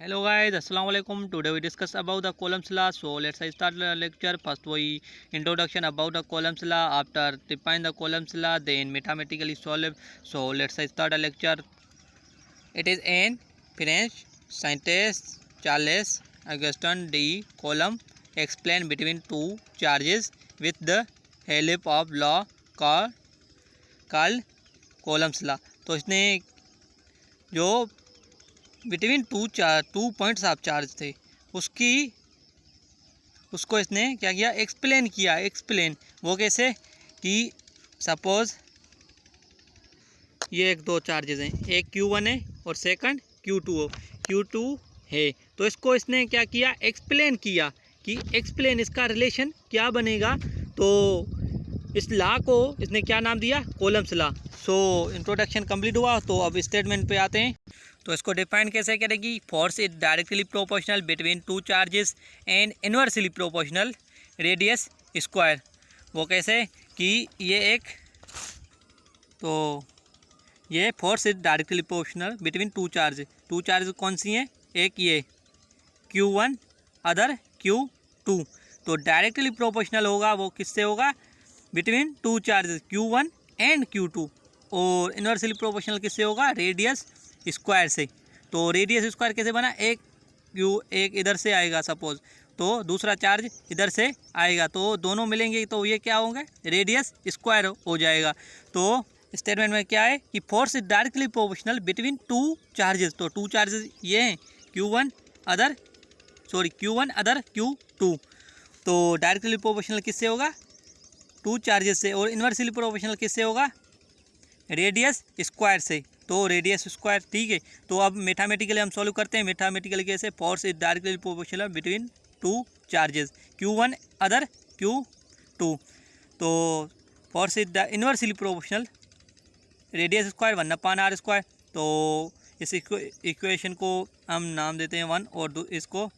Hello guys, assalamu alaikum. Today we discuss about the Coulomb's law. So let's start the lecture. First we introduction about the Coulomb's law. After define the Coulomb's law, then mathematically solve. So let's start the lecture. It is an French scientist Charles Augustin de Coulomb explained between two charges with the help of law called Coulomb's law. तो इसने जो between two points of charge थे उसको इसने क्या किया, explain किया। Explain वो कैसे कि सपोज ये एक दो चार्जेस हैं, एक Q1 है और सेकंड Q2 है। तो इसको इसने क्या किया, एक्सप्लेन किया कि एक्सप्लेन इसका रिलेशन क्या बनेगा। तो इस लॉ को इसने क्या नाम दिया, columns law. So introduction complete हुआ, तो अब स्टेटमेंट पे आते हैं। तो इसको डिफाइन कैसे करेगी, force is directly proportional between two charges and inversely proportional radius square. वो कैसे कि ये force is directly proportional between two charge कौन सी हैं, एक ये Q1 अदर Q2। तो डायरेक्टली प्रोपोर्शनल होगा वो किससे होगा, between two charges Q1 and Q2। और इनवर्सली प्रोपोर्शनल किससे होगा, रेडियस स्क्वायर से। तो रेडियस स्क्वायर कैसे बना, एक इधर से आएगा सपोज, तो दूसरा चार्ज इधर से आएगा, तो दोनों मिलेंगे तो ये क्या होंगे, रेडियस स्क्वायर हो जाएगा। तो स्टेटमेंट में क्या है कि force is directly proportional between two charges. तो टू चार्जेस ये हैं Q1 अदर Q2। तो डायरेक्टली प्रोपोर्शनल किससे होगा, टू चार्जेस से। और इनवर्सली प्रोपोर्शनल किससे होगा, रेडियस स्क्वायर से। तो रेडियस स्क्वायर, ठीक है। तो अब मैथमेटिकली हम सॉल्व करते हैं। मैथमेटिकली कैसे, force is directly proportional between two charges Q1 other Q2। तो force is inversely proportional radius square 1/r²। तो इस इक्वेशन को हम नाम देते हैं 1 और इसको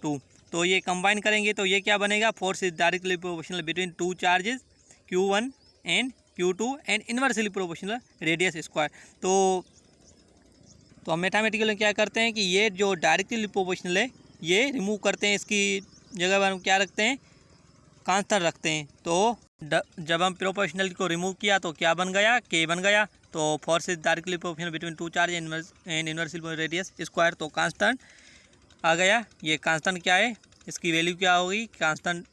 2। तो ये कंबाइन करेंगे तो ये क्या बनेगा, force is directly proportional between two charges Q1 and Q2 and inversely proportional radius square. तो हम मैथमेटिकली क्या करते हैं कि ये जो डायरेक्टली प्रोपोर्शनल है ये रिमूव करते हैं, इसकी जगह पर हम क्या रखते हैं, कांस्टेंट रखते हैं। तो जब हम प्रोपोर्शनल को रिमूव किया तो क्या बन गया, K बन गया। तो force is directly proportional between two charge and inversely radius square. तो कांस्टेंट आ गया। ये कांस्टेंट क्या है, इसकी वैल्यू क्या होगी, कांस्टेंट,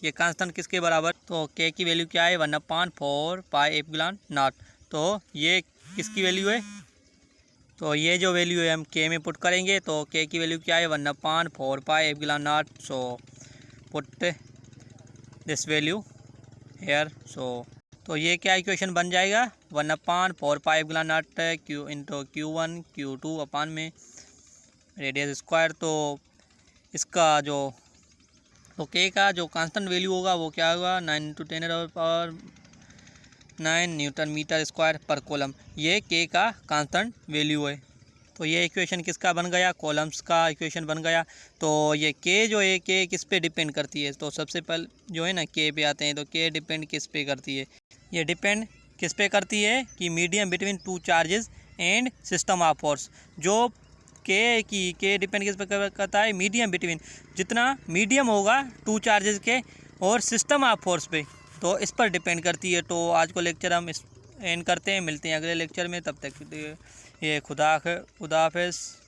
ये कांस्टेंट किसके बराबर, तो K की वैल्यू क्या है, 1/4πε0। तो ये किसकी वैल्यू है, तो ये जो वैल्यू है हम K में पुट करेंगे। तो K की वैल्यू क्या है, 1/4πε0। So put this value here. तो ये क्या इक्वेशन बन जाएगा, 1/4πε0 Q1 Q2 अपान में रेडियस स्क्वायर। तो इसका जो तो K का जो कांस्टेंट वैल्यू होगा वो क्या होगा, 9 × 10⁻⁹ न्यूटन मीटर स्क्वायर पर कॉलम। ये K का कांस्टेंट वैल्यू है। तो ये इक्वेशन किसका बन गया, कॉलम्स का इक्वेशन बन गया। तो ये K जो है, K किस पे डिपेंड करती है, तो सबसे पहले जो है ना K पे आते हैं। तो K डिपेंड किस पे करती है, ये डिपेंड किस पे करती है कि medium between two charges and system of force. जो K डिपेंड किस पे करता है, मीडियम बिटवीन, जितना मीडियम होगा टू चार्जेस के और सिस्टम ऑफ फोर्स पे, तो इस पर डिपेंड करती है। तो आज को लेक्चर हम एंड करते हैं, मिलते हैं अगले लेक्चर में। तब तक ये खुदा हाफिज़।